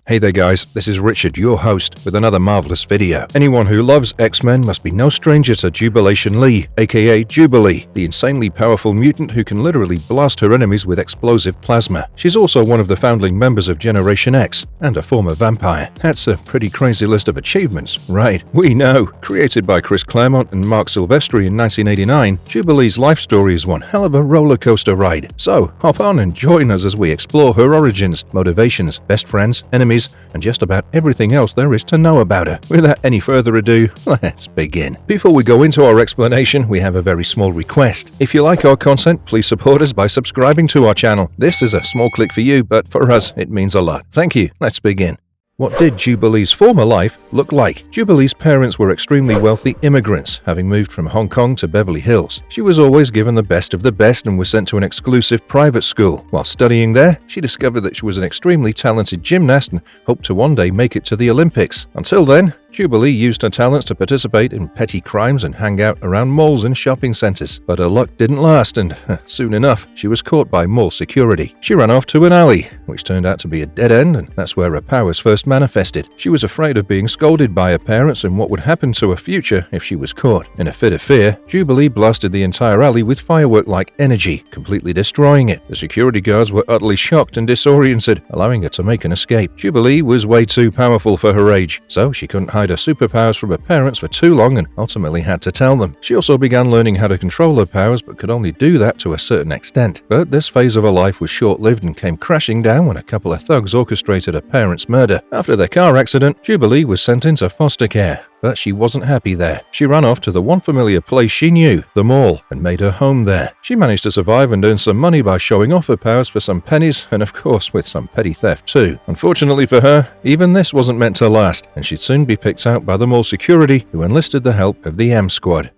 Hey there guys, this is Richard, your host, with another marvelous video. Anyone who loves X-Men must be no stranger to Jubilation Lee, aka Jubilee, the insanely powerful mutant who can literally blast her enemies with explosive plasma. She's also one of the founding members of Generation X, and a former vampire. That's a pretty crazy list of achievements, right? We know. Created by Chris Claremont and Mark Silvestri in 1989, Jubilee's life story is one hell of a roller coaster ride. So, hop on and join us as we explore her origins, motivations, best friends, enemies, and just about everything else there is to know about her. Without any further ado, let's begin. Before we go into our explanation, we have a very small request. If you like our content, please support us by subscribing to our channel. This is a small click for you, but for us, it means a lot. Thank you. Let's begin. What did Jubilee's former life look like? Jubilee's parents were extremely wealthy immigrants, having moved from Hong Kong to Beverly Hills. She was always given the best of the best and was sent to an exclusive private school. While studying there, she discovered that she was an extremely talented gymnast and hoped to one day make it to the Olympics. Until then, Jubilee used her talents to participate in petty crimes and hang out around malls and shopping centers. But her luck didn't last and, soon enough, she was caught by mall security. She ran off to an alley, which turned out to be a dead end, and that's where her powers first manifested. She was afraid of being scolded by her parents and what would happen to her future if she was caught. In a fit of fear, Jubilee blasted the entire alley with firework-like energy, completely destroying it. The security guards were utterly shocked and disoriented, allowing her to make an escape. Jubilee was way too powerful for her age, so she couldn't hide her superpowers from her parents for too long and ultimately had to tell them. She also began learning how to control her powers, but could only do that to a certain extent. But this phase of her life was short-lived and came crashing down when a couple of thugs orchestrated her parents' murder. After their car accident, Jubilee was sent into foster care. But she wasn't happy there. She ran off to the one familiar place she knew, the mall, and made her home there. She managed to survive and earn some money by showing off her powers for some pennies, and of course with some petty theft too. Unfortunately for her, even this wasn't meant to last, and she'd soon be picked out by the mall security, who enlisted the help of the M Squad.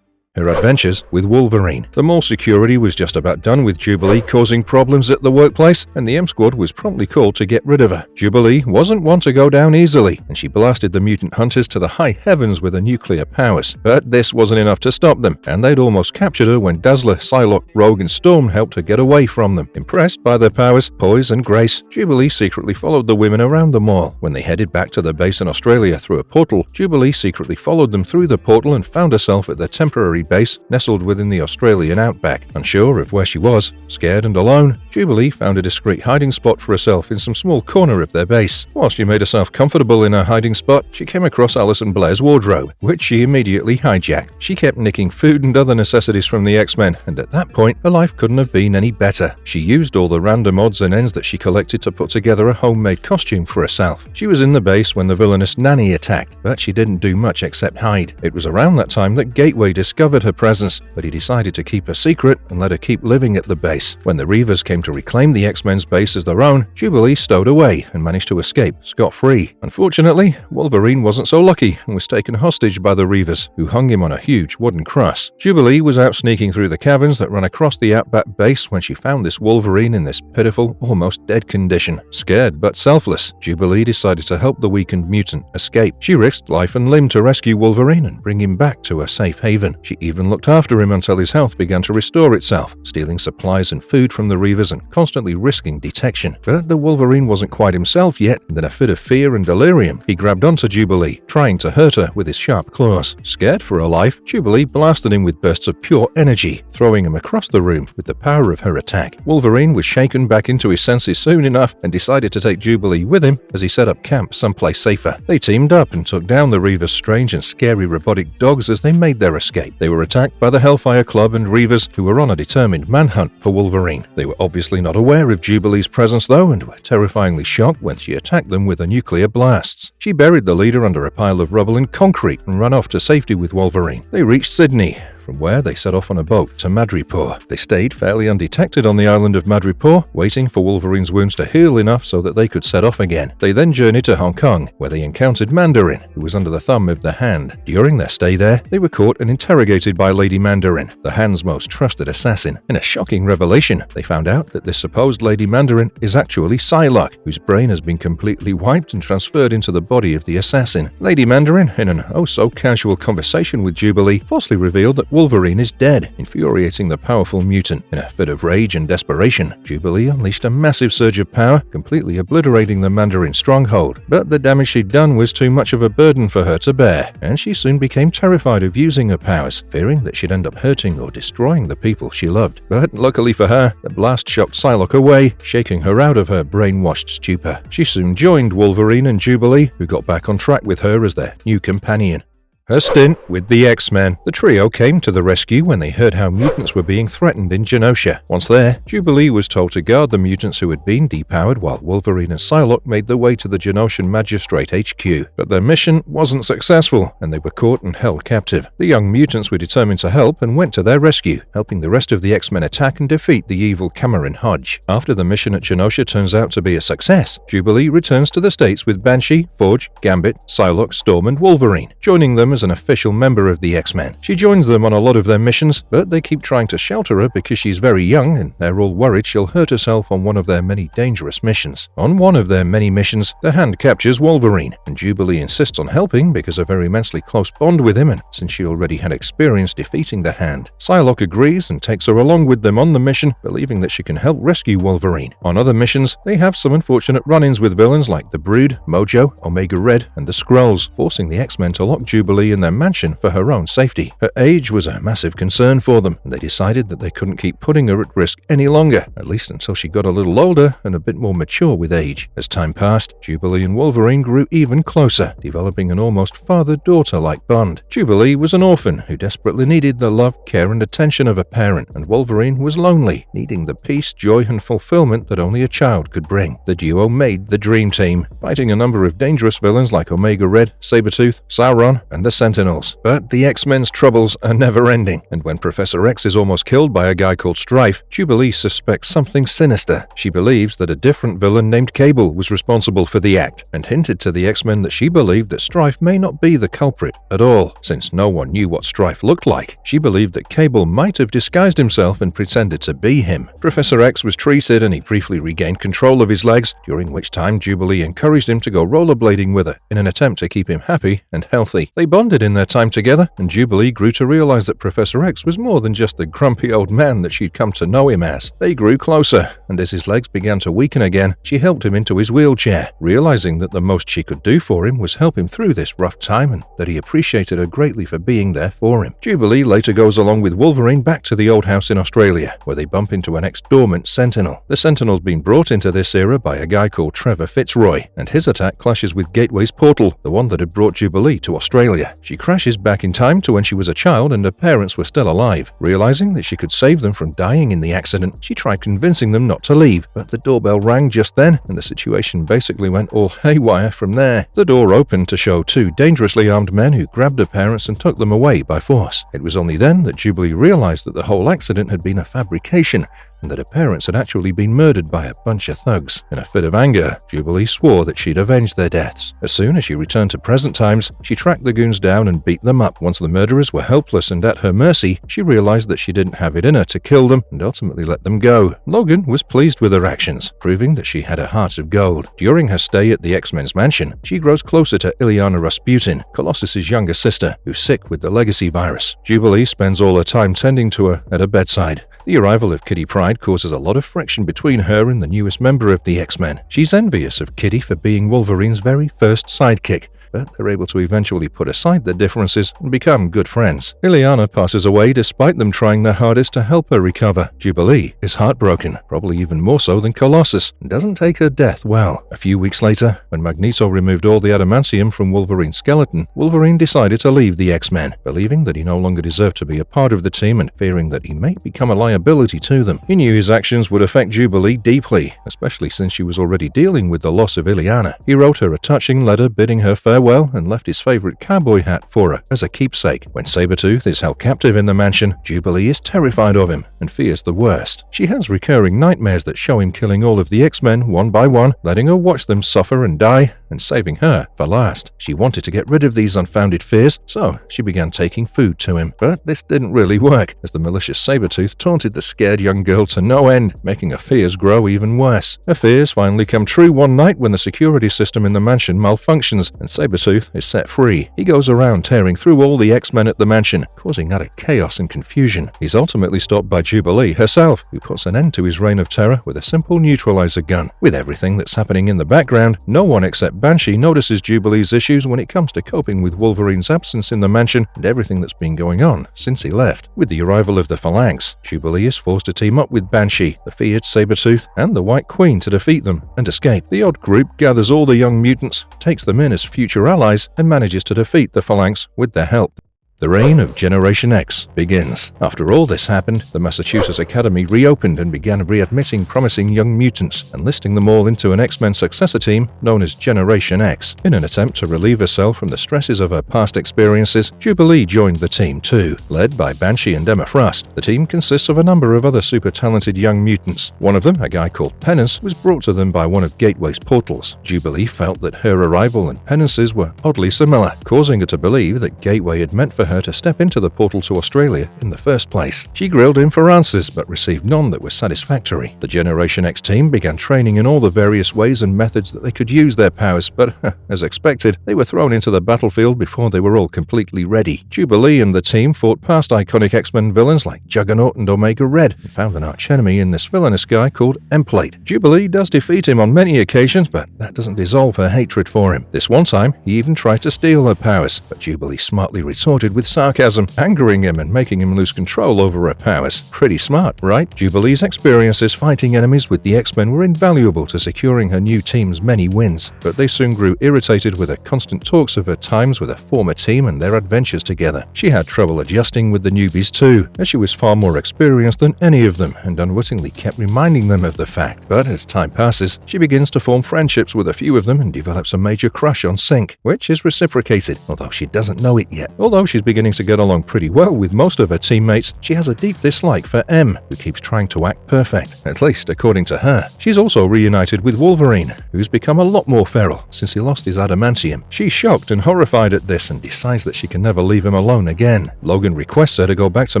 Her adventures with Wolverine. The mall security was just about done with Jubilee causing problems at the workplace, and the M Squad was promptly called to get rid of her. Jubilee wasn't one to go down easily, and she blasted the mutant hunters to the high heavens with her nuclear powers. But this wasn't enough to stop them, and they'd almost captured her when Dazzler, Psylocke, Rogue, and Storm helped her get away from them. Impressed by their powers, poise, and grace, Jubilee secretly followed the women around the mall. When they headed back to their base in Australia through a portal, Jubilee secretly followed them through the portal and found herself at their temporary base nestled within the Australian outback. Unsure of where she was, scared and alone, Jubilee found a discreet hiding spot for herself in some small corner of their base. While she made herself comfortable in her hiding spot, she came across Alison Blair's wardrobe, which she immediately hijacked. She kept nicking food and other necessities from the X-Men, and at that point, her life couldn't have been any better. She used all the random odds and ends that she collected to put together a homemade costume for herself. She was in the base when the villainous Nanny attacked, but she didn't do much except hide. It was around that time that Gateway discovered her presence, but he decided to keep her secret and let her keep living at the base. When the Reavers came to reclaim the X-Men's base as their own, Jubilee stowed away and managed to escape scot-free. Unfortunately, Wolverine wasn't so lucky and was taken hostage by the Reavers, who hung him on a huge wooden cross. Jubilee was out sneaking through the caverns that ran across the outback base when she found this Wolverine in this pitiful, almost dead condition. Scared but selfless, Jubilee decided to help the weakened mutant escape. She risked life and limb to rescue Wolverine and bring him back to a safe haven. She even looked after him until his health began to restore itself, stealing supplies and food from the Reavers and constantly risking detection. But the Wolverine wasn't quite himself yet, and in a fit of fear and delirium, he grabbed onto Jubilee, trying to hurt her with his sharp claws. Scared for her life, Jubilee blasted him with bursts of pure energy, throwing him across the room with the power of her attack. Wolverine was shaken back into his senses soon enough and decided to take Jubilee with him as he set up camp someplace safer. They teamed up and took down the Reavers' strange and scary robotic dogs as they made their escape. They were attacked by the Hellfire Club and Reavers, who were on a determined manhunt for Wolverine. They were obviously not aware of Jubilee's presence though, and were terrifyingly shocked when she attacked them with her nuclear blasts. She buried the leader under a pile of rubble and concrete and ran off to safety with Wolverine. They reached Sydney, from where they set off on a boat to Madripoor. They stayed fairly undetected on the island of Madripoor, waiting for Wolverine's wounds to heal enough so that they could set off again. They then journeyed to Hong Kong, where they encountered Mandarin, who was under the thumb of the Hand. During their stay there, they were caught and interrogated by Lady Mandarin, the Hand's most trusted assassin. In a shocking revelation, they found out that this supposed Lady Mandarin is actually Psylocke, whose brain has been completely wiped and transferred into the body of the assassin. Lady Mandarin, in an oh-so-casual conversation with Jubilee, falsely revealed that Wolverine is dead, infuriating the powerful mutant. In a fit of rage and desperation, Jubilee unleashed a massive surge of power, completely obliterating the Mandarin stronghold. But the damage she'd done was too much of a burden for her to bear, and she soon became terrified of using her powers, fearing that she'd end up hurting or destroying the people she loved. But luckily for her, the blast shocked Psylocke away, shaking her out of her brainwashed stupor. She soon joined Wolverine and Jubilee, who got back on track with her as their new companion. Her stint with the X-Men. The trio came to the rescue when they heard how mutants were being threatened in Genosha. Once there, Jubilee was told to guard the mutants who had been depowered, while Wolverine and Psylocke made their way to the Genoshan Magistrate HQ. But their mission wasn't successful, and they were caught and held captive. The young mutants were determined to help and went to their rescue, helping the rest of the X-Men attack and defeat the evil Cameron Hodge. After the mission at Genosha turns out to be a success, Jubilee returns to the States with Banshee, Forge, Gambit, Psylocke, Storm, and Wolverine, joining them as an official member of the X-Men. She joins them on a lot of their missions, but they keep trying to shelter her because she's very young and they're all worried she'll hurt herself on one of their many dangerous missions. On one of their many missions, the Hand captures Wolverine, and Jubilee insists on helping because of her immensely close bond with him and since she already had experience defeating the Hand. Psylocke agrees and takes her along with them on the mission, believing that she can help rescue Wolverine. On other missions, they have some unfortunate run-ins with villains like the Brood, Mojo, Omega Red, and the Skrulls, forcing the X-Men to lock Jubilee in their mansion for her own safety. Her age was a massive concern for them, and they decided that they couldn't keep putting her at risk any longer, at least until she got a little older and a bit more mature with age. As time passed, Jubilee and Wolverine grew even closer, developing an almost father-daughter-like bond. Jubilee was an orphan who desperately needed the love, care, and attention of a parent, and Wolverine was lonely, needing the peace, joy, and fulfillment that only a child could bring. The duo made the Dream Team, fighting a number of dangerous villains like Omega Red, Sabretooth, Sauron, and the Sentinels. But the X-Men's troubles are never-ending, and when Professor X is almost killed by a guy called Strife, Jubilee suspects something sinister. She believes that a different villain named Cable was responsible for the act, and hinted to the X-Men that she believed that Strife may not be the culprit at all. Since no one knew what Strife looked like, she believed that Cable might have disguised himself and pretended to be him. Professor X was treated and he briefly regained control of his legs, during which time Jubilee encouraged him to go rollerblading with her in an attempt to keep him happy and healthy. They bonded in their time together, and Jubilee grew to realize that Professor X was more than just the grumpy old man that she'd come to know him as. They grew closer, and as his legs began to weaken again, she helped him into his wheelchair, realizing that the most she could do for him was help him through this rough time and that he appreciated her greatly for being there for him. Jubilee later goes along with Wolverine back to the old house in Australia, where they bump into an ex-dormant Sentinel. The Sentinel's been brought into this era by a guy called Trevor Fitzroy, and his attack clashes with Gateway's portal, the one that had brought Jubilee to Australia. She crashes back in time to when she was a child and her parents were still alive. Realizing that she could save them from dying in the accident, she tried convincing them not to leave, but the doorbell rang just then, and the situation basically went all haywire from there. The door opened to show two dangerously armed men who grabbed her parents and took them away by force. It was only then that Jubilee realized that the whole accident had been a fabrication, and that her parents had actually been murdered by a bunch of thugs. In a fit of anger, Jubilee swore that she'd avenge their deaths. As soon as she returned to present times, she tracked the goons down and beat them up. Once the murderers were helpless and at her mercy, she realized that she didn't have it in her to kill them and ultimately let them go. Logan was pleased with her actions, proving that she had a heart of gold. During her stay at the X-Men's mansion, she grows closer to Illyana Rasputin, Colossus's younger sister, who's sick with the legacy virus. Jubilee spends all her time tending to her at her bedside. The arrival of Kitty Pryde causes a lot of friction between her and the newest member of the X-Men. She's envious of Kitty for being Wolverine's very first sidekick, but they're able to eventually put aside their differences and become good friends. Illyana passes away despite them trying their hardest to help her recover. Jubilee is heartbroken, probably even more so than Colossus, and doesn't take her death well. A few weeks later, when Magneto removed all the adamantium from Wolverine's skeleton, Wolverine decided to leave the X-Men, believing that he no longer deserved to be a part of the team and fearing that he may become a liability to them. He knew his actions would affect Jubilee deeply, especially since she was already dealing with the loss of Illyana. He wrote her a touching letter bidding her farewell and left his favorite cowboy hat for her as a keepsake. When Sabretooth is held captive in the mansion, Jubilee is terrified of him and fears the worst. She has recurring nightmares that show him killing all of the X-Men one by one, letting her watch them suffer and die, and saving her for last. She wanted to get rid of these unfounded fears, so she began taking food to him. But this didn't really work, as the malicious Sabretooth taunted the scared young girl to no end, making her fears grow even worse. Her fears finally come true one night when the security system in the mansion malfunctions, and Sabretooth Sabretooth is set free. He goes around tearing through all the X-Men at the mansion, causing utter chaos and confusion. He's ultimately stopped by Jubilee herself, who puts an end to his reign of terror with a simple neutralizer gun. With everything that's happening in the background, no one except Banshee notices Jubilee's issues when it comes to coping with Wolverine's absence in the mansion and everything that's been going on since he left. With the arrival of the Phalanx, Jubilee is forced to team up with Banshee, the feared Sabretooth, and the White Queen to defeat them and escape. The odd group gathers all the young mutants, takes them in as future allies, and manages to defeat the Phalanx with their help. The reign of Generation X begins. After all this happened, the Massachusetts Academy reopened and began readmitting promising young mutants, enlisting them all into an X-Men successor team known as Generation X. In an attempt to relieve herself from the stresses of her past experiences, Jubilee joined the team too. Led by Banshee and Emma Frost, the team consists of a number of other super talented young mutants. One of them, a guy called Penance, was brought to them by one of Gateway's portals. Jubilee felt that her arrival and Penance's were oddly similar, causing her to believe that Gateway had meant for her to step into the portal to Australia in the first place. She grilled him for answers but received none that were satisfactory. The Generation X team began training in all the various ways and methods that they could use their powers, but as expected, they were thrown into the battlefield before they were all completely ready. Jubilee and the team fought past iconic X-Men villains like Juggernaut and Omega Red and found an archenemy in this villainous guy called Emplate. Jubilee does defeat him on many occasions, but that doesn't dissolve her hatred for him. This one time, he even tried to steal her powers, but Jubilee smartly retorted with sarcasm, angering him and making him lose control over her powers. Pretty smart, right? Jubilee's experiences fighting enemies with the X-Men were invaluable to securing her new team's many wins, but they soon grew irritated with her constant talks of her times with her former team and their adventures together. She had trouble adjusting with the newbies too, as she was far more experienced than any of them and unwittingly kept reminding them of the fact. But as time passes, she begins to form friendships with a few of them and develops a major crush on Sync, which is reciprocated, although she doesn't know it yet. Although she's beginning to get along pretty well with most of her teammates, she has a deep dislike for M, who keeps trying to act perfect, at least according to her. She's also reunited with Wolverine, who's become a lot more feral since he lost his adamantium. She's shocked and horrified at this and decides that she can never leave him alone again. Logan requests her to go back to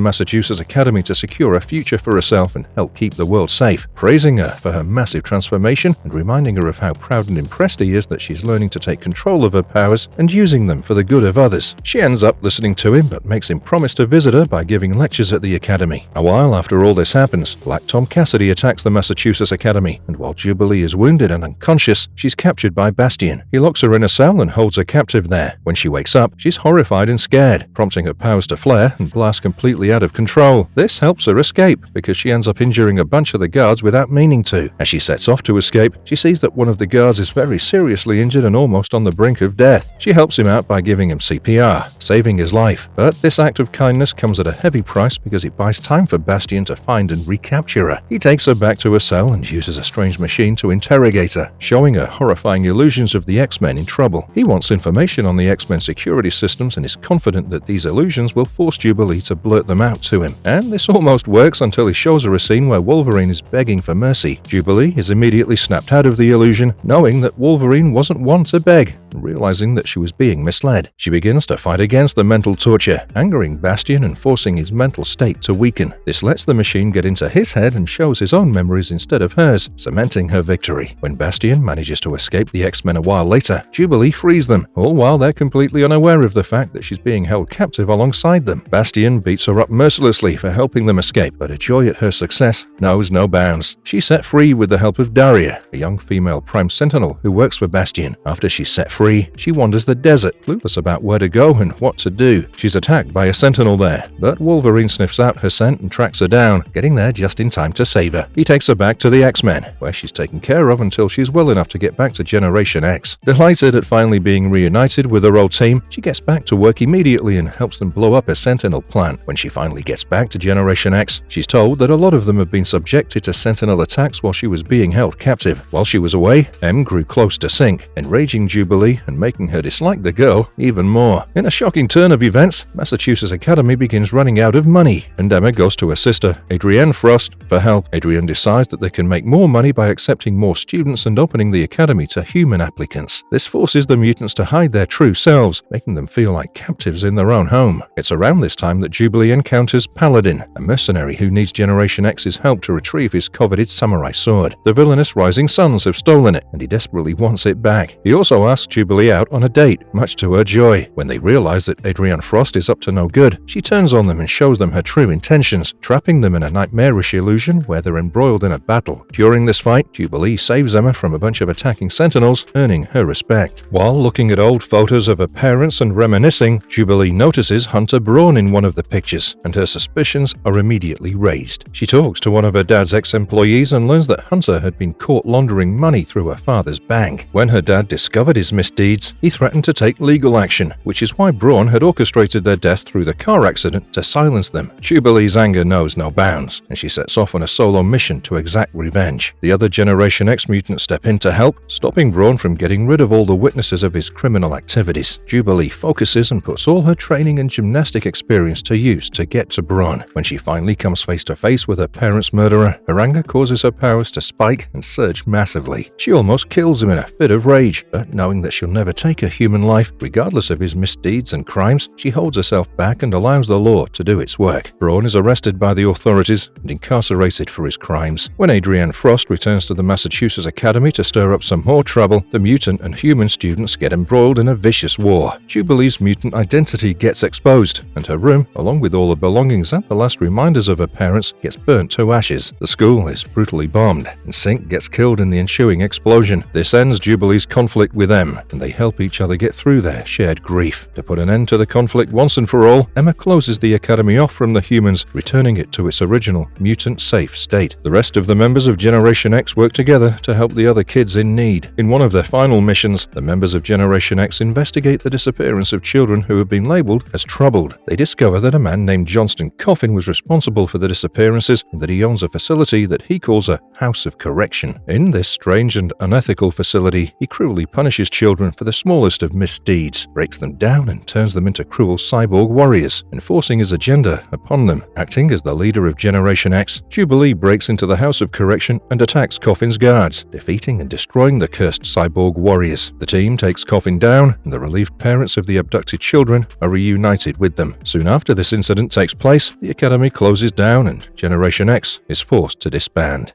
Massachusetts Academy to secure a future for herself and help keep the world safe, praising her for her massive transformation and reminding her of how proud and impressed he is that she's learning to take control of her powers and using them for the good of others. She ends up listening to him but makes him promise to visit her by giving lectures at the academy. A while after all this happens, Black Tom Cassidy attacks the Massachusetts Academy, and while Jubilee is wounded and unconscious, she's captured by Bastion. He locks her in a cell and holds her captive there. When she wakes up, she's horrified and scared, prompting her powers to flare and blast completely out of control. This helps her escape, because she ends up injuring a bunch of the guards without meaning to. As she sets off to escape, she sees that one of the guards is very seriously injured and almost on the brink of death. She helps him out by giving him CPR, saving his life. But this act of kindness comes at a heavy price because it buys time for Bastion to find and recapture her. He takes her back to her cell and uses a strange machine to interrogate her, showing her horrifying illusions of the X-Men in trouble. He wants information on the X-Men security systems and is confident that these illusions will force Jubilee to blurt them out to him. And this almost works until he shows her a scene where Wolverine is begging for mercy. Jubilee is immediately snapped out of the illusion, knowing that Wolverine wasn't one to beg, and realizing that she was being misled. She begins to fight against the mental torture, angering Bastion and forcing his mental state to weaken. This lets the machine get into his head and shows his own memories instead of hers, cementing her victory. When Bastion manages to escape the X-Men a while later, Jubilee frees them, all while they're completely unaware of the fact that she's being held captive alongside them. Bastion beats her up mercilessly for helping them escape, but her joy at her success knows no bounds. She's set free with the help of Daria, a young female Prime Sentinel who works for Bastion. After she's set free, she wanders the desert, clueless about where to go and what to do. She's attacked by a Sentinel there, but Wolverine sniffs out her scent and tracks her down, getting there just in time to save her. He takes her back to the X-Men, where she's taken care of until she's well enough to get back to Generation X. Delighted at finally being reunited with her old team, she gets back to work immediately and helps them blow up a Sentinel plant. When she finally gets back to Generation X, she's told that a lot of them have been subjected to Sentinel attacks while she was being held captive. While she was away, M grew close to Sync, enraging Jubilee and making her dislike the girl even more. In a shocking turn of events, Massachusetts Academy begins running out of money, and Emma goes to her sister, Adrienne Frost, for help. Adrienne decides that they can make more money by accepting more students and opening the academy to human applicants. This forces the mutants to hide their true selves, making them feel like captives in their own home. It's around this time that Jubilee encounters Paladin, a mercenary who needs Generation X's help to retrieve his coveted samurai sword. The villainous Rising Suns have stolen it, and he desperately wants it back. He also asks Jubilee out on a date, much to her joy. When they realize that Adrienne Frost is up to no good, she turns on them and shows them her true intentions, trapping them in a nightmarish illusion where they're embroiled in a battle. During this fight, Jubilee saves Emma from a bunch of attacking Sentinels, earning her respect. While looking at old photos of her parents and reminiscing, Jubilee notices Hunter Braun in one of the pictures, and her suspicions are immediately raised. She talks to one of her dad's ex-employees and learns that Hunter had been caught laundering money through her father's bank. When her dad discovered his misdeeds, he threatened to take legal action, which is why Braun had orchestrated their death through the car accident to silence them. Jubilee's anger knows no bounds, and she sets off on a solo mission to exact revenge. The other Generation X mutants step in to help, stopping Braun from getting rid of all the witnesses of his criminal activities. Jubilee focuses and puts all her training and gymnastic experience to use to get to Braun. When she finally comes face to face with her parents' murderer, her anger causes her powers to spike and surge massively. She almost kills him in a fit of rage, but knowing that she'll never take a human life, regardless of his misdeeds and crimes, she holds herself back and allows the law to do its work. Braun is arrested by the authorities and incarcerated for his crimes. When Adrienne Frost returns to the Massachusetts Academy to stir up some more trouble, the mutant and human students get embroiled in a vicious war. Jubilee's mutant identity gets exposed, and her room, along with all her belongings and the last reminders of her parents, gets burnt to ashes. The school is brutally bombed, and Sync gets killed in the ensuing explosion. This ends Jubilee's conflict with Em, and they help each other get through their shared grief. To put an end to the conflict once and for all, Emma closes the Academy off from the humans, returning it to its original mutant-safe state. The rest of the members of Generation X work together to help the other kids in need. In one of their final missions, the members of Generation X investigate the disappearance of children who have been labeled as troubled. They discover that a man named Johnston Coffin was responsible for the disappearances and that he owns a facility that he calls a House of Correction. In this strange and unethical facility, he cruelly punishes children for the smallest of misdeeds, breaks them down and turns them into cruel cyborg warriors, enforcing his agenda upon them. Acting as the leader of Generation X, Jubilee breaks into the House of Correction and attacks Coffin's guards, defeating and destroying the cursed cyborg warriors. The team takes Coffin down, and the relieved parents of the abducted children are reunited with them. Soon after this incident takes place, the Academy closes down and Generation X is forced to disband.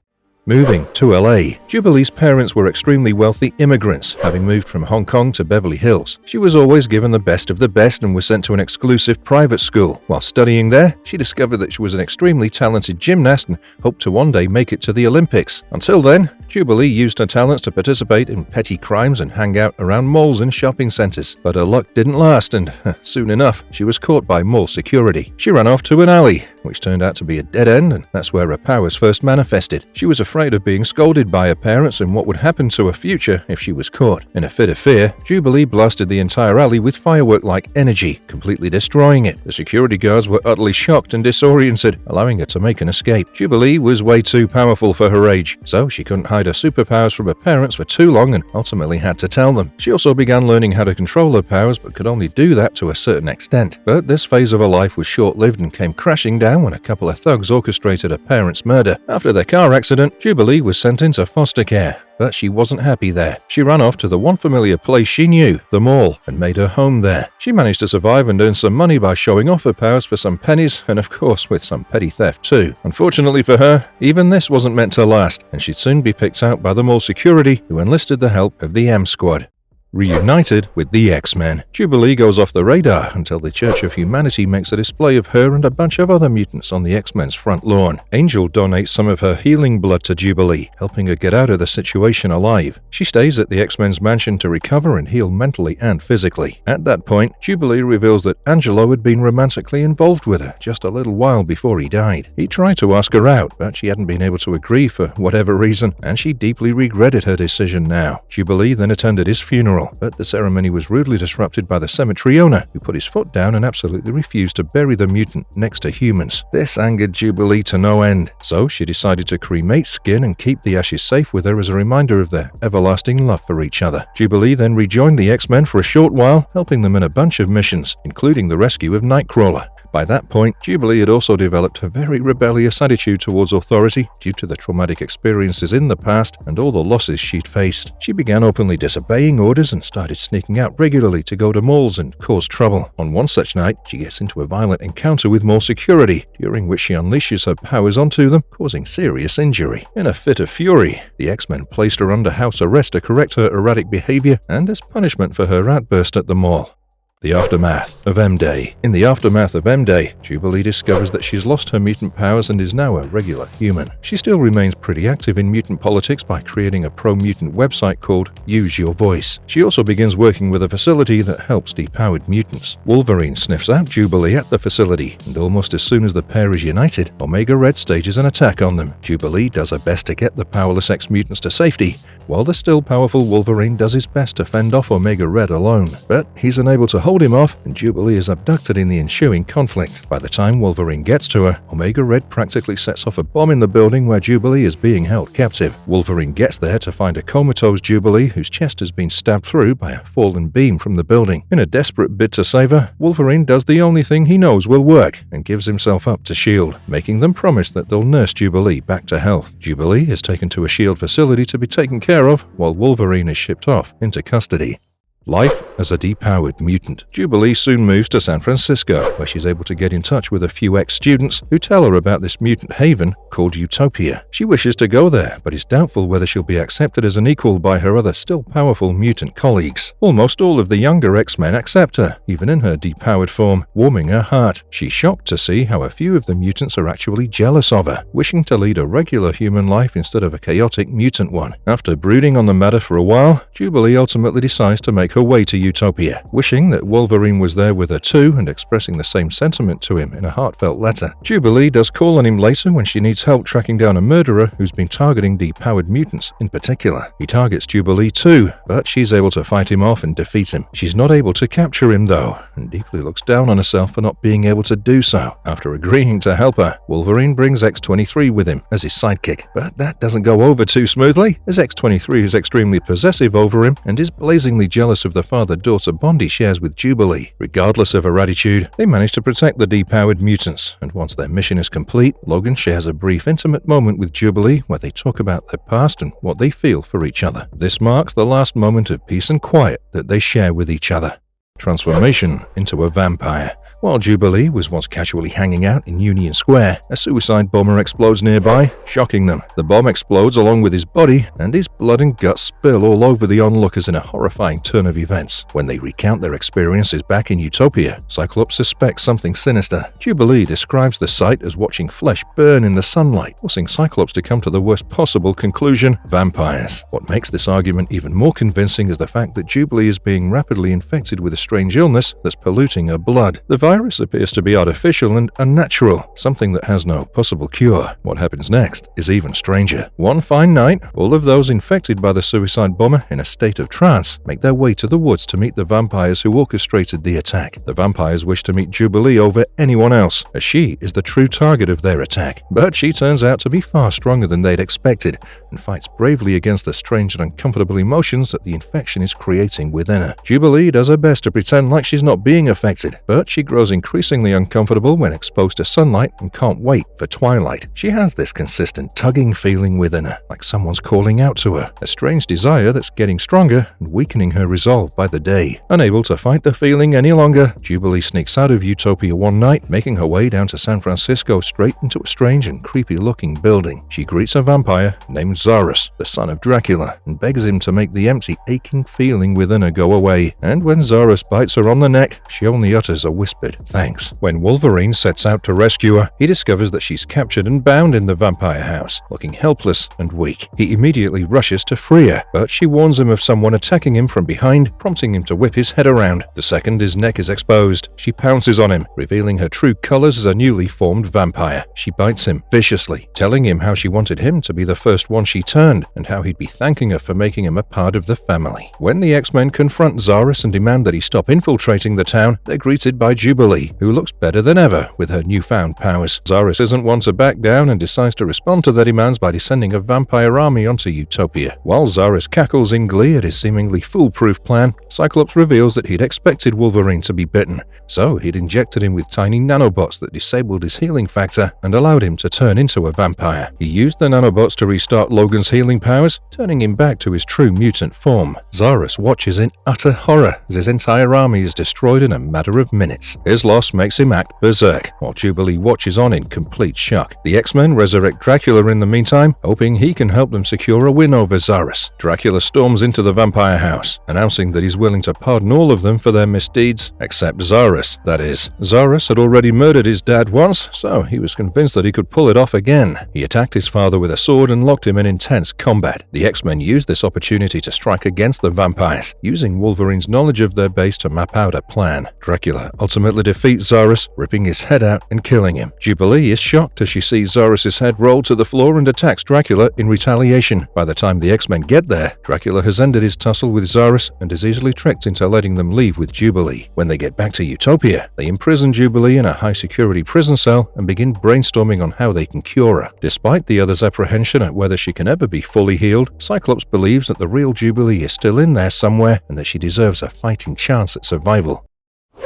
Moving to LA, Jubilee's parents were extremely wealthy immigrants, having moved from Hong Kong to Beverly Hills. She was always given the best of the best and was sent to an exclusive private school. While studying there, she discovered that she was an extremely talented gymnast and hoped to one day make it to the Olympics. Until then, Jubilee used her talents to participate in petty crimes and hang out around malls and shopping centers. But her luck didn't last, and soon enough, she was caught by mall security. She ran off to an alley, which turned out to be a dead end, and that's where her powers first manifested. She was afraid of being scolded by her parents and what would happen to her future if she was caught. In a fit of fear, Jubilee blasted the entire alley with firework-like energy, completely destroying it. The security guards were utterly shocked and disoriented, allowing her to make an escape. Jubilee was way too powerful for her age, so she couldn't hide her superpowers from her parents for too long and ultimately had to tell them. She also began learning how to control her powers, but could only do that to a certain extent. But this phase of her life was short-lived and came crashing down when a couple of thugs orchestrated her parents' murder. After their car accident, Jubilee was sent into foster care. But she wasn't happy there. She ran off to the one familiar place she knew, the mall, and made her home there. She managed to survive and earn some money by showing off her powers for some pennies, and of course with some petty theft too. Unfortunately for her, even this wasn't meant to last, and she'd soon be picked out by the mall security, who enlisted the help of the M Squad. Reunited with the X-Men. Jubilee goes off the radar until the Church of Humanity makes a display of her and a bunch of other mutants on the X-Men's front lawn. Angel donates some of her healing blood to Jubilee, helping her get out of the situation alive. She stays at the X-Men's mansion to recover and heal mentally and physically. At that point, Jubilee reveals that Angelo had been romantically involved with her just a little while before he died. He tried to ask her out, but she hadn't been able to agree for whatever reason, and she deeply regretted her decision now. Jubilee then attended his funeral, but the ceremony was rudely disrupted by the cemetery owner, who put his foot down and absolutely refused to bury the mutant next to humans. This angered Jubilee to no end, so she decided to cremate Skin and keep the ashes safe with her as a reminder of their everlasting love for each other. Jubilee then rejoined the X-Men for a short while, helping them in a bunch of missions, including the rescue of Nightcrawler. By that point, Jubilee had also developed a very rebellious attitude towards authority due to the traumatic experiences in the past and all the losses she'd faced. She began openly disobeying orders and started sneaking out regularly to go to malls and cause trouble. On one such night, she gets into a violent encounter with more security, during which she unleashes her powers onto them, causing serious injury. In a fit of fury, the X-Men placed her under house arrest to correct her erratic behavior and as punishment for her outburst at the mall. The aftermath of MDay. In the aftermath of MDay, Jubilee discovers that she's lost her mutant powers and is now a regular human. She still remains pretty active in mutant politics by creating a pro-mutant website called Use Your Voice. She also begins working with a facility that helps depowered mutants. Wolverine sniffs out Jubilee at the facility, and almost as soon as the pair is united, Omega Red stages an attack on them. Jubilee does her best to get the powerless X-mutants to safety, while the still powerful Wolverine does his best to fend off Omega Red alone. But he's unable to hold him off, and Jubilee is abducted in the ensuing conflict. By the time Wolverine gets to her, Omega Red practically sets off a bomb in the building where Jubilee is being held captive. Wolverine gets there to find a comatose Jubilee whose chest has been stabbed through by a fallen beam from the building. In a desperate bid to save her, Wolverine does the only thing he knows will work and gives himself up to S.H.I.E.L.D., making them promise that they'll nurse Jubilee back to health. Jubilee is taken to a S.H.I.E.L.D. facility to be taken care of, while Wolverine is shipped off into custody. Life as a depowered mutant. Jubilee soon moves to San Francisco, where she's able to get in touch with a few ex-students who tell her about this mutant haven called Utopia. She wishes to go there, but is doubtful whether she'll be accepted as an equal by her other still powerful mutant colleagues. Almost all of the younger X-Men accept her, even in her depowered form, warming her heart. She's shocked to see how a few of the mutants are actually jealous of her, wishing to lead a regular human life instead of a chaotic mutant one. After brooding on the matter for a while, Jubilee ultimately decides to make her way to Utopia, wishing that Wolverine was there with her too and expressing the same sentiment to him in a heartfelt letter. Jubilee does call on him later when she needs help tracking down a murderer who's been targeting depowered mutants in particular. He targets Jubilee too, but she's able to fight him off and defeat him. She's not able to capture him though, and deeply looks down on herself for not being able to do so. After agreeing to help her, Wolverine brings X-23 with him as his sidekick, but that doesn't go over too smoothly, as X-23 is extremely possessive over him and is blazingly jealous of the father-daughter bond he shares with Jubilee. Regardless of her attitude, they manage to protect the depowered mutants, and once their mission is complete, Logan shares a brief intimate moment with Jubilee where they talk about their past and what they feel for each other. This marks the last moment of peace and quiet that they share with each other. Transformation into a vampire. While Jubilee was once casually hanging out in Union Square, a suicide bomber explodes nearby, shocking them. The bomb explodes along with his body, and his blood and guts spill all over the onlookers in a horrifying turn of events. When they recount their experiences back in Utopia, Cyclops suspects something sinister. Jubilee describes the sight as watching flesh burn in the sunlight, forcing Cyclops to come to the worst possible conclusion: vampires. What makes this argument even more convincing is the fact that Jubilee is being rapidly infected with a strange illness that's polluting her blood. The virus appears to be artificial and unnatural, something that has no possible cure. What happens next is even stranger. One fine night, all of those infected by the suicide bomber in a state of trance make their way to the woods to meet the vampires who orchestrated the attack. The vampires wish to meet Jubilee over anyone else, as she is the true target of their attack. But she turns out to be far stronger than they'd expected, and fights bravely against the strange and uncomfortable emotions that the infection is creating within her. Jubilee does her best to pretend like she's not being affected, but she grows increasingly uncomfortable when exposed to sunlight and can't wait for twilight. She has this consistent tugging feeling within her, like someone's calling out to her, a strange desire that's getting stronger and weakening her resolve by the day. Unable to fight the feeling any longer, Jubilee sneaks out of Utopia one night, making her way down to San Francisco straight into a strange and creepy-looking building. She greets a vampire named Zarus, the son of Dracula, and begs him to make the empty, aching feeling within her go away. And when Zarus bites her on the neck, she only utters a whispered thanks. When Wolverine sets out to rescue her, he discovers that she's captured and bound in the vampire house, looking helpless and weak. He immediately rushes to free her, but she warns him of someone attacking him from behind, prompting him to whip his head around. The second his neck is exposed, she pounces on him, revealing her true colors as a newly formed vampire. She bites him viciously, telling him how she wanted him to be the first one she turned, and how he'd be thanking her for making him a part of the family. When the X-Men confront Zarus and demand that he stop infiltrating the town, they're greeted by Jubilee Jubilee, who looks better than ever with her newfound powers. Zaris isn't one to back down and decides to respond to their demands by descending a vampire army onto Utopia. While Zaris cackles in glee at his seemingly foolproof plan, Cyclops reveals that he'd expected Wolverine to be bitten, so he'd injected him with tiny nanobots that disabled his healing factor and allowed him to turn into a vampire. He used the nanobots to restart Logan's healing powers, turning him back to his true mutant form. Zaris watches in utter horror as his entire army is destroyed in a matter of minutes. His loss makes him act berserk, while Jubilee watches on in complete shock. The X-Men resurrect Dracula in the meantime, hoping he can help them secure a win over Zaris. Dracula storms into the vampire house, announcing that he's willing to pardon all of them for their misdeeds, except Zaris, that is. Zaris had already murdered his dad once, so he was convinced that he could pull it off again. He attacked his father with a sword and locked him in intense combat. The X-Men used this opportunity to strike against the vampires, using Wolverine's knowledge of their base to map out a plan. Dracula ultimately defeats Zaris, ripping his head out and killing him. Jubilee is shocked as she sees Zaris' head roll to the floor and attacks Dracula in retaliation. By the time the X-Men get there, Dracula has ended his tussle with Zaris and is easily tricked into letting them leave with Jubilee. When they get back to Utopia, they imprison Jubilee in a high-security prison cell and begin brainstorming on how they can cure her. Despite the others' apprehension at whether she can ever be fully healed, Cyclops believes that the real Jubilee is still in there somewhere and that she deserves a fighting chance at survival.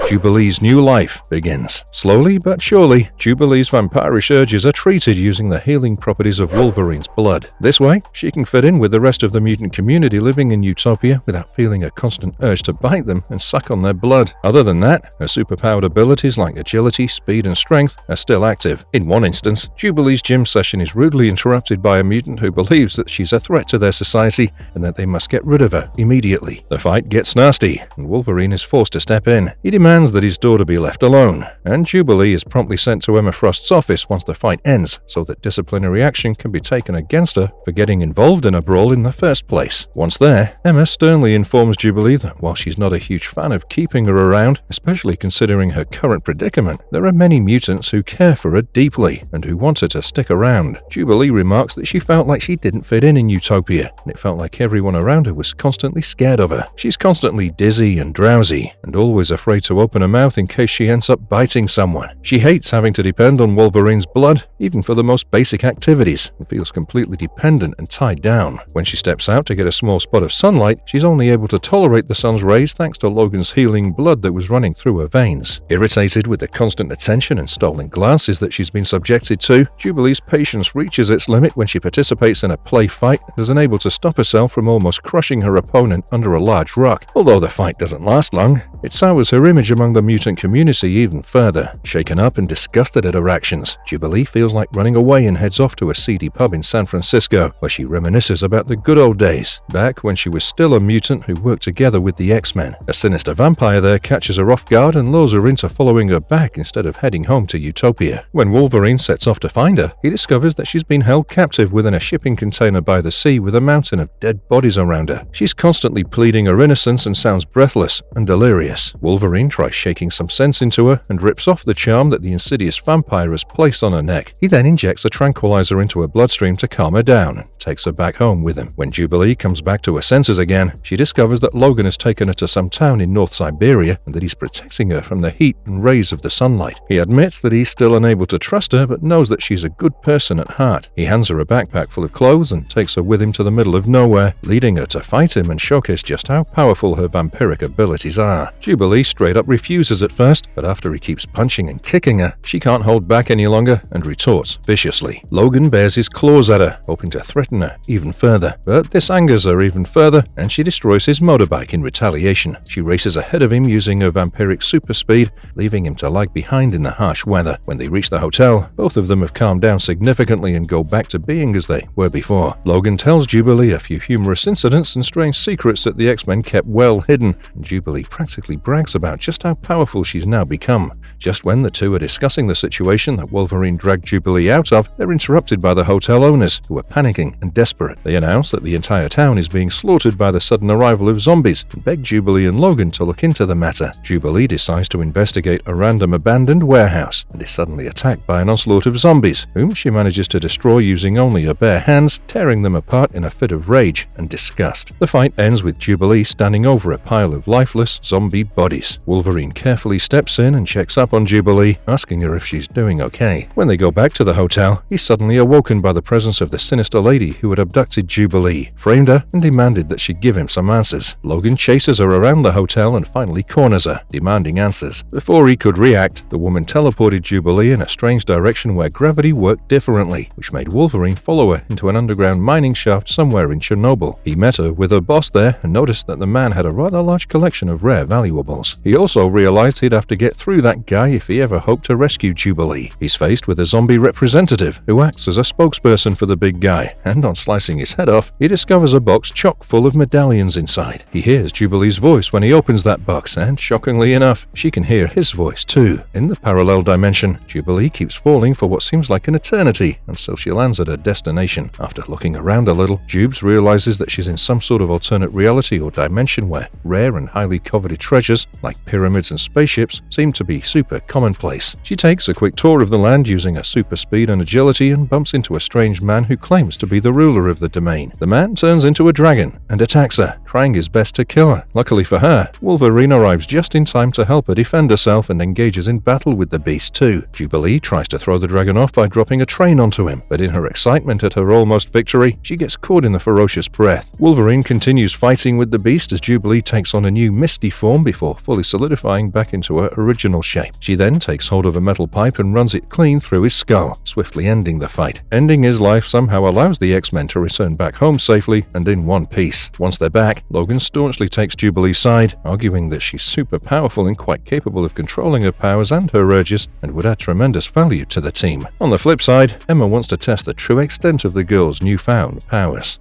Jubilees New Life begins. Slowly but surely, Jubilee's vampirish urges are treated using the healing properties of Wolverine's blood. This way, she can fit in with the rest of the mutant community living in Utopia without feeling a constant urge to bite them and suck on their blood. Other than that, her superpowered abilities like agility, speed, and strength are still active. In one instance, Jubilee's gym session is rudely interrupted by a mutant who believes that she's a threat to their society and that they must get rid of her immediately. The fight gets nasty, and Wolverine is forced to step in. He demands that his daughter be left alone, and Jubilee is promptly sent to Emma Frost's office once the fight ends so that disciplinary action can be taken against her for getting involved in a brawl in the first place. Once there, Emma sternly informs Jubilee that while she's not a huge fan of keeping her around, especially considering her current predicament, there are many mutants who care for her deeply and who want her to stick around. Jubilee remarks that she felt like she didn't fit in Utopia, and it felt like everyone around her was constantly scared of her. She's constantly dizzy and drowsy, and always afraid to open her mouth in case she ends up biting someone. She hates having to depend on Wolverine's blood, even for the most basic activities, and feels completely dependent and tied down. When she steps out to get a small spot of sunlight, she's only able to tolerate the sun's rays thanks to Logan's healing blood that was running through her veins. Irritated with the constant attention and stolen glances that she's been subjected to, Jubilee's patience reaches its limit when she participates in a play fight and is unable to stop herself from almost crushing her opponent under a large rock. Although the fight doesn't last long, it sours her image among the mutant community even further. Shaken up and disgusted at her actions, Jubilee feels like running away and heads off to a seedy pub in San Francisco, where she reminisces about the good old days, back when she was still a mutant who worked together with the X-Men. A sinister vampire there catches her off guard and lures her into following her back instead of heading home to Utopia. When Wolverine sets off to find her, he discovers that she's been held captive within a shipping container by the sea with a mountain of dead bodies around her. She's constantly pleading her innocence and sounds breathless and delirious. Wolverine tries shaking some sense into her and rips off the charm that the insidious vampire has placed on her neck. He then injects a tranquilizer into her bloodstream to calm her down and takes her back home with him. When Jubilee comes back to her senses again, she discovers that Logan has taken her to some town in North Siberia and that he's protecting her from the heat and rays of the sunlight. He admits that he's still unable to trust her but knows that she's a good person at heart. He hands her a backpack full of clothes and takes her with him to the middle of nowhere, leading her to fight him and showcase just how powerful her vampiric abilities are. Jubilee straight up refuses at first, but after he keeps punching and kicking her, she can't hold back any longer and retorts viciously. Logan bares his claws at her, hoping to threaten her even further, but this angers her even further and she destroys his motorbike in retaliation. She races ahead of him using her vampiric super speed, leaving him to lag behind in the harsh weather. When they reach the hotel, both of them have calmed down significantly and go back to being as they were before. Logan tells Jubilee a few humorous incidents and strange secrets that the X-Men kept well hidden, and Jubilee practically brags about just how powerful she's now become. Just when the two are discussing the situation that Wolverine dragged Jubilee out of, they're interrupted by the hotel owners, who are panicking and desperate. They announce that the entire town is being slaughtered by the sudden arrival of zombies and beg Jubilee and Logan to look into the matter. Jubilee decides to investigate a random abandoned warehouse and is suddenly attacked by an onslaught of zombies, whom she manages to destroy using only her bare hands, tearing them apart in a fit of rage and disgust. The fight ends with Jubilee standing over a pile of lifeless zombie bodies. Wolverine Wolverine carefully steps in and checks up on Jubilee, asking her if she's doing okay. When they go back to the hotel, he's suddenly awoken by the presence of the sinister lady who had abducted Jubilee, framed her, and demanded that she give him some answers. Logan chases her around the hotel and finally corners her, demanding answers. Before he could react, the woman teleported Jubilee in a strange direction where gravity worked differently, which made Wolverine follow her into an underground mining shaft somewhere in Chernobyl. He met her with her boss there and noticed that the man had a rather large collection of rare valuables. He also realized he'd have to get through that guy if he ever hoped to rescue Jubilee. He's faced with a zombie representative who acts as a spokesperson for the big guy, and on slicing his head off, he discovers a box chock full of medallions inside. He hears Jubilee's voice when he opens that box, and shockingly enough, she can hear his voice too. In the parallel dimension, Jubilee keeps falling for what seems like an eternity until she lands at her destination. After looking around a little, Jubes realizes that she's in some sort of alternate reality or dimension where rare and highly coveted treasures, like pyramids and spaceships, seem to be super commonplace. She takes a quick tour of the land using her super speed and agility and bumps into a strange man who claims to be the ruler of the domain. The man turns into a dragon and attacks her, trying his best to kill her. Luckily for her, Wolverine arrives just in time to help her defend herself and engages in battle with the beast too. Jubilee tries to throw the dragon off by dropping a train onto him, but in her excitement at her almost victory, she gets caught in the ferocious breath. Wolverine continues fighting with the beast as Jubilee takes on a new misty form before fully solidifying back into her original shape. She then takes hold of a metal pipe and runs it clean through his skull, swiftly ending the fight. Ending his life somehow allows the X-Men to return back home safely and in one piece. Once they're back, Logan staunchly takes Jubilee's side, arguing that she's super powerful and quite capable of controlling her powers and her urges, and would add tremendous value to the team. On the flip side, Emma wants to test the true extent of the girl's newfound powers.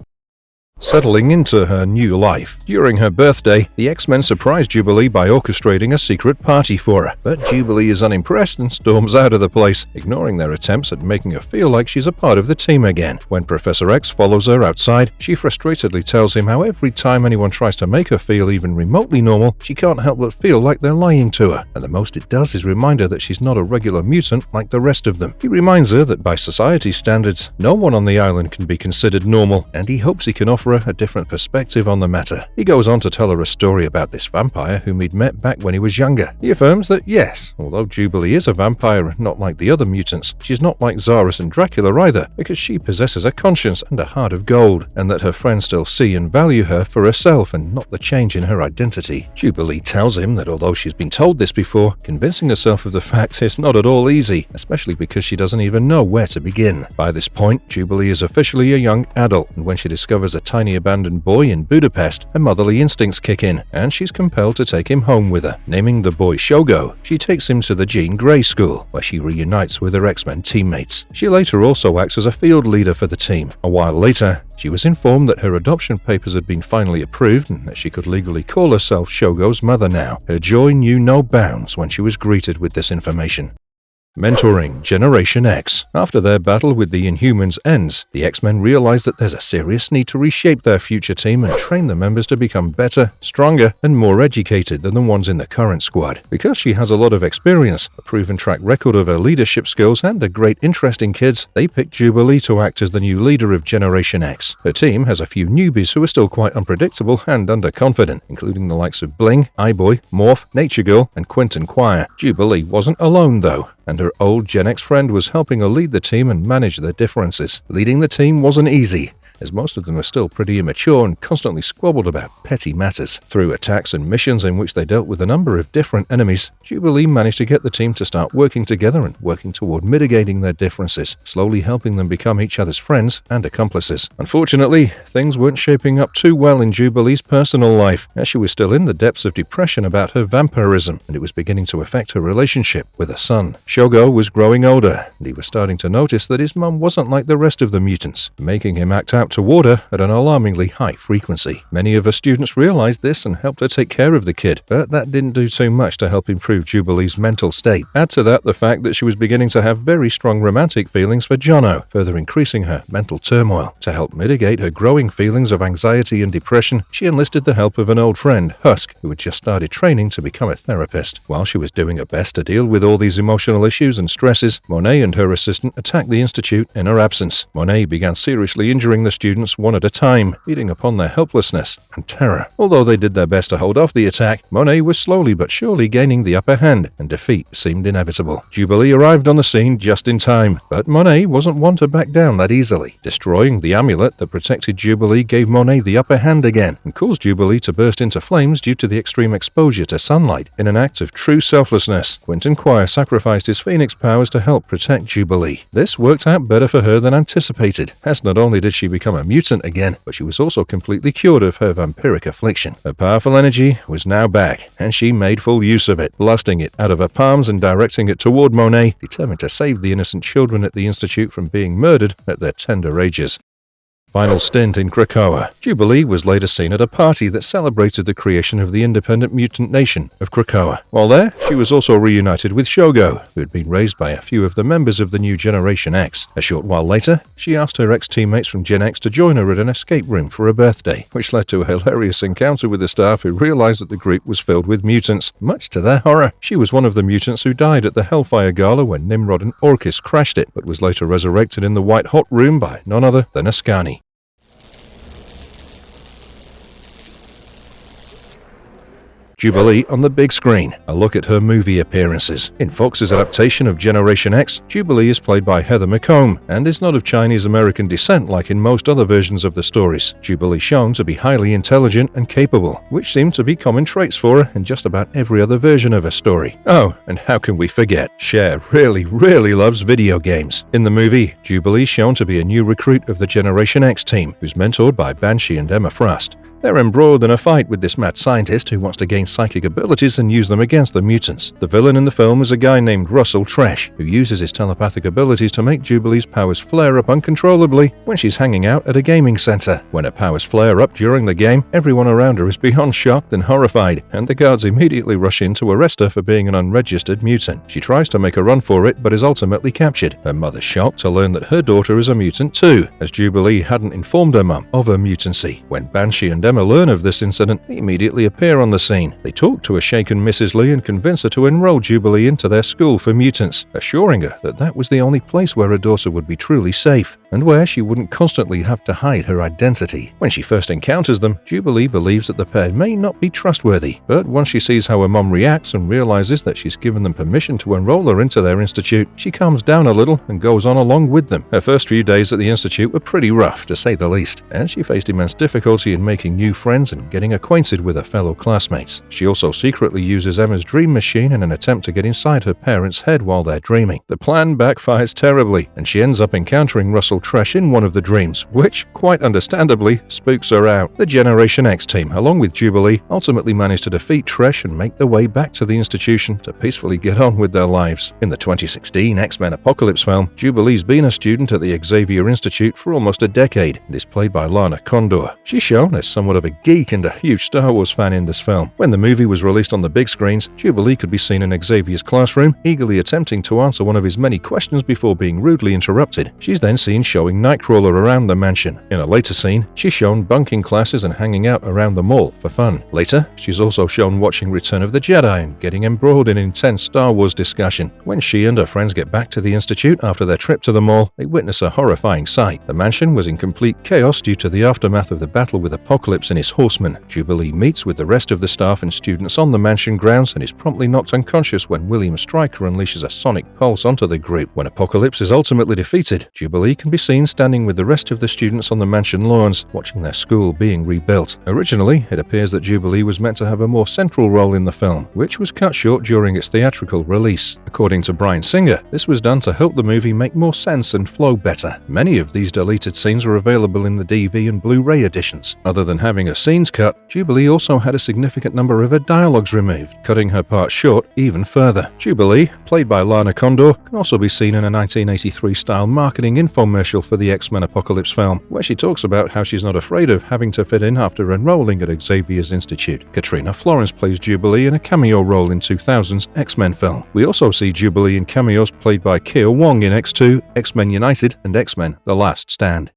Settling into her new life. During her birthday, the X-Men surprise Jubilee by orchestrating a secret party for her, but Jubilee is unimpressed and storms out of the place, ignoring their attempts at making her feel like she's a part of the team again. When Professor X follows her outside, she frustratedly tells him how every time anyone tries to make her feel even remotely normal, she can't help but feel like they're lying to her, and the most it does is remind her that she's not a regular mutant like the rest of them. He reminds her that by society's standards, no one on the island can be considered normal, and he hopes he can offer her a different perspective on the matter. He goes on to tell her a story about this vampire whom he'd met back when he was younger. He affirms that yes, although Jubilee is a vampire and not like the other mutants, she's not like Zarus and Dracula either, because she possesses a conscience and a heart of gold, and that her friends still see and value her for herself and not the change in her identity. Jubilee tells him that although she's been told this before, convincing herself of the fact is not at all easy, especially because she doesn't even know where to begin. By this point, Jubilee is officially a young adult, and when she discovers a tiny abandoned boy in Budapest, her motherly instincts kick in, and she's compelled to take him home with her. Naming the boy Shogo, she takes him to the Jean Grey School, where she reunites with her X-Men teammates. She later also acts as a field leader for the team. A while later, she was informed that her adoption papers had been finally approved and that she could legally call herself Shogo's mother now. Her joy knew no bounds when she was greeted with this information. Mentoring Generation X. After their battle with the Inhumans ends, the X-Men realize that there's a serious need to reshape their future team and train the members to become better, stronger, and more educated than the ones in the current squad. Because she has a lot of experience, a proven track record of her leadership skills, and a great interest in kids, they picked Jubilee to act as the new leader of Generation X. Her team has a few newbies who are still quite unpredictable and underconfident, including the likes of Bling, Eyeboy, Morph, Nature Girl, and Quentin Quire. Jubilee wasn't alone though, and her old Gen X friend was helping her lead the team and manage their differences. Leading the team wasn't easy, as most of them are still pretty immature and constantly squabbled about petty matters. Through attacks and missions in which they dealt with a number of different enemies, Jubilee managed to get the team to start working together and working toward mitigating their differences, slowly helping them become each other's friends and accomplices. Unfortunately, things weren't shaping up too well in Jubilee's personal life, as she was still in the depths of depression about her vampirism, and it was beginning to affect her relationship with her son. Shogo was growing older, and he was starting to notice that his mum wasn't like the rest of the mutants, making him act out toward her at an alarmingly high frequency. Many of her students realized this and helped her take care of the kid, but that didn't do too much to help improve Jubilee's mental state. Add to that the fact that she was beginning to have very strong romantic feelings for Jono, further increasing her mental turmoil. To help mitigate her growing feelings of anxiety and depression, she enlisted the help of an old friend, Husk, who had just started training to become a therapist. While she was doing her best to deal with all these emotional issues and stresses, Monet and her assistant attacked the institute in her absence. Monet began seriously injuring the students one at a time, feeding upon their helplessness and terror. Although they did their best to hold off the attack, Monet was slowly but surely gaining the upper hand, and defeat seemed inevitable. Jubilee arrived on the scene just in time, but Monet wasn't one to back down that easily. Destroying the amulet that protected Jubilee gave Monet the upper hand again, and caused Jubilee to burst into flames due to the extreme exposure to sunlight. In an act of true selflessness, Quentin Quire sacrificed his Phoenix powers to help protect Jubilee. This worked out better for her than anticipated, as not only did she become a mutant again, but she was also completely cured of her vampiric affliction. Her powerful energy was now back, and she made full use of it, blasting it out of her palms and directing it toward Monet, determined to save the innocent children at the Institute from being murdered at their tender ages. Final stint in Krakoa. Jubilee was later seen at a party that celebrated the creation of the independent mutant nation of Krakoa. While there, she was also reunited with Shogo, who had been raised by a few of the members of the new Generation X. A short while later, she asked her ex-teammates from Gen X to join her at an escape room for a birthday, which led to a hilarious encounter with the staff who realized that the group was filled with mutants. Much to their horror, she was one of the mutants who died at the Hellfire Gala when Nimrod and Orcus crashed it, but was later resurrected in the White Hot Room by none other than Ascani. Jubilee on the big screen. A look at her movie appearances. In Fox's adaptation of Generation X, Jubilee is played by Heather McComb and is not of Chinese-American descent like in most other versions of the stories. Jubilee shown to be highly intelligent and capable, which seem to be common traits for her in just about every other version of her story. Oh, and how can we forget? Cher really loves video games. In the movie, Jubilee is shown to be a new recruit of the Generation X team, who's mentored by Banshee and Emma Frost. They're embroiled in a fight with this mad scientist who wants to gain psychic abilities and use them against the mutants. The villain in the film is a guy named Russell Tresh, who uses his telepathic abilities to make Jubilee's powers flare up uncontrollably when she's hanging out at a gaming center. When her powers flare up during the game, everyone around her is beyond shocked and horrified, and the guards immediately rush in to arrest her for being an unregistered mutant. She tries to make a run for it, but is ultimately captured. Her mother's shocked to learn that her daughter is a mutant too, as Jubilee hadn't informed her mum of her mutancy. When Banshee and Emma learn of this incident, they immediately appear on the scene. They talk to a shaken Mrs. Lee and convince her to enroll Jubilee into their school for mutants, assuring her that that was the only place where her daughter would be truly safe, and where she wouldn't constantly have to hide her identity. When she first encounters them, Jubilee believes that the pair may not be trustworthy, but once she sees how her mom reacts and realizes that she's given them permission to enroll her into their institute, she calms down a little and goes on along with them. Her first few days at the institute were pretty rough, to say the least, and she faced immense difficulty in making new friends and getting acquainted with her fellow classmates. She also secretly uses Emma's dream machine in an attempt to get inside her parents' head while they're dreaming. The plan backfires terribly, and she ends up encountering Russell Tresh in one of the dreams, which, quite understandably, spooks her out. The Generation X team, along with Jubilee, ultimately manage to defeat Tresh and make their way back to the institution to peacefully get on with their lives. In the 2016 X-Men Apocalypse film, Jubilee's been a student at the Xavier Institute for almost a decade and is played by Lana Condor. She's shown as somewhat of a geek and a huge Star Wars fan in this film. When the movie was released on the big screens, Jubilee could be seen in Xavier's classroom, eagerly attempting to answer one of his many questions before being rudely interrupted. She's then seen showing Nightcrawler around the mansion. In a later scene, she's shown bunking classes and hanging out around the mall for fun. Later, she's also shown watching Return of the Jedi and getting embroiled in intense Star Wars discussion. When she and her friends get back to the Institute after their trip to the mall, they witness a horrifying sight. The mansion was in complete chaos due to the aftermath of the battle with Apocalypse and his horsemen. Jubilee meets with the rest of the staff and students on the mansion grounds and is promptly knocked unconscious when William Stryker unleashes a sonic pulse onto the group. When Apocalypse is ultimately defeated, Jubilee can be seen standing with the rest of the students on the mansion lawns, watching their school being rebuilt. Originally, it appears that Jubilee was meant to have a more central role in the film, which was cut short during its theatrical release. According to Bryan Singer, this was done to help the movie make more sense and flow better. Many of these deleted scenes are available in the DV and Blu-ray editions. Other than having her scenes cut, Jubilee also had a significant number of her dialogues removed, cutting her part short even further. Jubilee, played by Lana Condor, can also be seen in a 1983-style marketing infomercial for the X-Men Apocalypse film, where she talks about how she's not afraid of having to fit in after enrolling at Xavier's Institute. Katrina Florence plays Jubilee in a cameo role in 2000's X-Men film. We also see Jubilee in cameos played by Keo Wong in X2, X-Men United, and X-Men The Last Stand.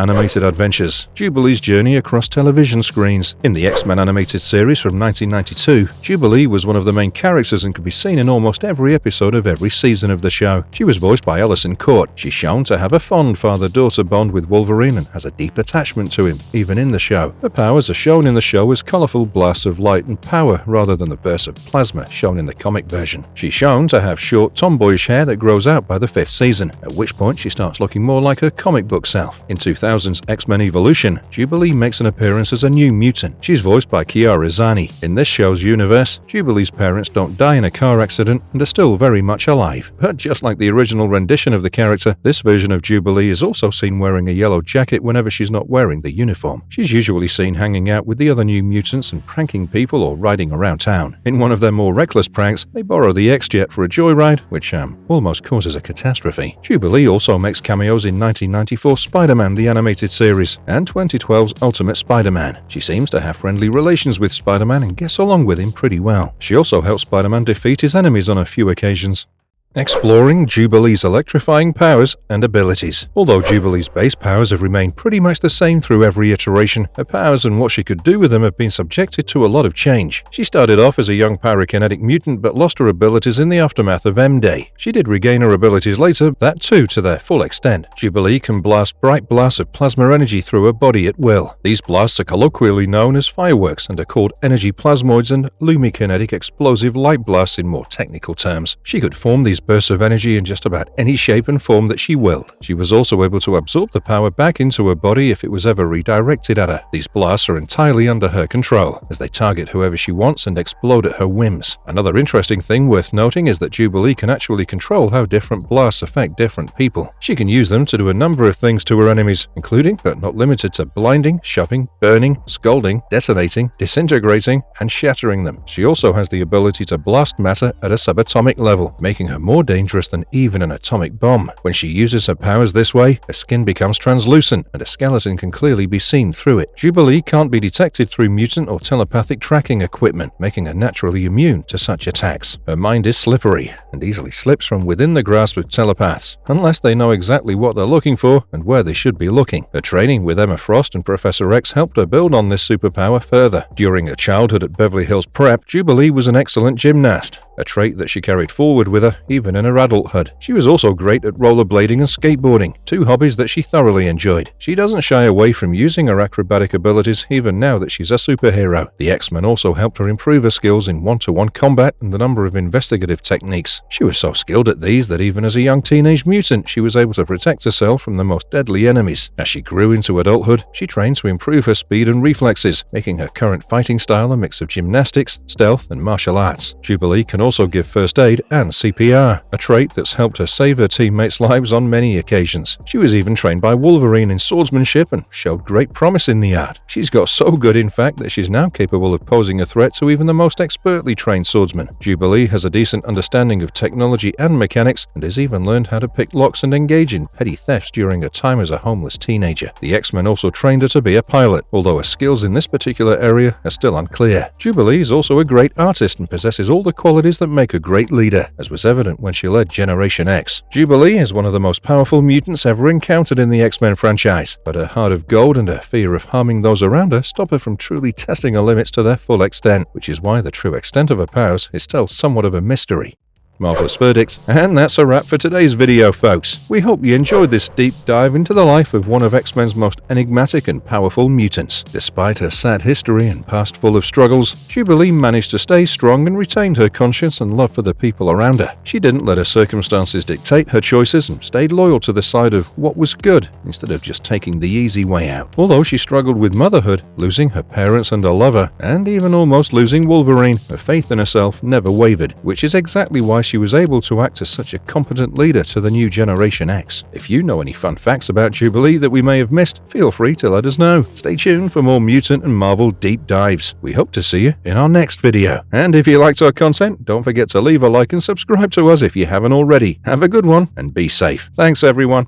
Animated Adventures: Jubilee's journey across television screens. In the X-Men animated series from 1992, Jubilee was one of the main characters and could be seen in almost every episode of every season of the show. She was voiced by Allison Court. She's shown to have a fond father-daughter bond with Wolverine and has a deep attachment to him, even in the show. Her powers are shown in the show as colorful blasts of light and power rather than the bursts of plasma shown in the comic version. She's shown to have short, tomboyish hair that grows out by the 5th season, at which point she starts looking more like her comic book self. In 2000's X-Men Evolution, Jubilee makes an appearance as a new mutant. She's voiced by Kiara Zani. In this show's universe, Jubilee's parents don't die in a car accident and are still very much alive. But just like the original rendition of the character, this version of Jubilee is also seen wearing a yellow jacket whenever she's not wearing the uniform. She's usually seen hanging out with the other new mutants and pranking people or riding around town. In one of their more reckless pranks, they borrow the X-Jet for a joyride, which almost causes a catastrophe. Jubilee also makes cameos in 1994's Spider-Man the Animated Series and 2012's Ultimate Spider-Man. She seems to have friendly relations with Spider-Man and gets along with him pretty well. She also helps Spider-Man defeat his enemies on a few occasions. Exploring Jubilee's electrifying powers and abilities. Although Jubilee's base powers have remained pretty much the same through every iteration, her powers and what she could do with them have been subjected to a lot of change. She started off as a young pyrokinetic mutant but lost her abilities in the aftermath of MDay. She did regain her abilities later, that too to their full extent. Jubilee can blast bright blasts of plasma energy through her body at will. These blasts are colloquially known as fireworks and are called energy plasmoids and lumikinetic explosive light blasts in more technical terms. She could form these bursts of energy in just about any shape and form that she willed. She was also able to absorb the power back into her body if it was ever redirected at her. These blasts are entirely under her control, as they target whoever she wants and explode at her whims. Another interesting thing worth noting is that Jubilee can actually control how different blasts affect different people. She can use them to do a number of things to her enemies, including, but not limited to, blinding, shoving, burning, scalding, detonating, disintegrating, and shattering them. She also has the ability to blast matter at a subatomic level, making her more dangerous than even an atomic bomb. When she uses her powers this way, her skin becomes translucent and a skeleton can clearly be seen through it. Jubilee can't be detected through mutant or telepathic tracking equipment, making her naturally immune to such attacks. Her mind is slippery and easily slips from within the grasp of telepaths, unless they know exactly what they're looking for and where they should be looking. Her training with Emma Frost and Professor X helped her build on this superpower further. During her childhood at Beverly Hills Prep, Jubilee was an excellent gymnast, a trait that she carried forward with her even in her adulthood. She was also great at rollerblading and skateboarding, two hobbies that she thoroughly enjoyed. She doesn't shy away from using her acrobatic abilities even now that she's a superhero. The X-Men also helped her improve her skills in one-to-one combat and a number of investigative techniques. She was so skilled at these that even as a young teenage mutant, she was able to protect herself from the most deadly enemies. As she grew into adulthood, she trained to improve her speed and reflexes, making her current fighting style a mix of gymnastics, stealth, and martial arts. Jubilee can also give first aid and CPR, a trait that's helped her save her teammates' lives on many occasions. She was even trained by Wolverine in swordsmanship and showed great promise in the art. She's got so good, in fact, that she's now capable of posing a threat to even the most expertly trained swordsman. Jubilee has a decent understanding of technology and mechanics and has even learned how to pick locks and engage in petty thefts during her time as a homeless teenager. The X-Men also trained her to be a pilot, although her skills in this particular area are still unclear. Jubilee is also a great artist and possesses all the qualities that make a great leader, as was evident when she led Generation X. Jubilee is one of the most powerful mutants ever encountered in the X-Men franchise, but her heart of gold and her fear of harming those around her stop her from truly testing her limits to their full extent, which is why the true extent of her powers is still somewhat of a mystery. Marvelous verdict. And that's a wrap for today's video, folks. We hope you enjoyed this deep dive into the life of one of X-Men's most enigmatic and powerful mutants. Despite her sad history and past full of struggles, Jubilee managed to stay strong and retained her conscience and love for the people around her. She didn't let her circumstances dictate her choices and stayed loyal to the side of what was good instead of just taking the easy way out. Although she struggled with motherhood, losing her parents and her lover, and even almost losing Wolverine, her faith in herself never wavered, which is exactly why she was able to act as such a competent leader to the new Generation X. If you know any fun facts about Jubilee that we may have missed, feel free to let us know. Stay tuned for more Mutant and Marvel deep dives. We hope to see you in our next video. And if you liked our content, don't forget to leave a like and subscribe to us if you haven't already. Have a good one and be safe. Thanks, everyone.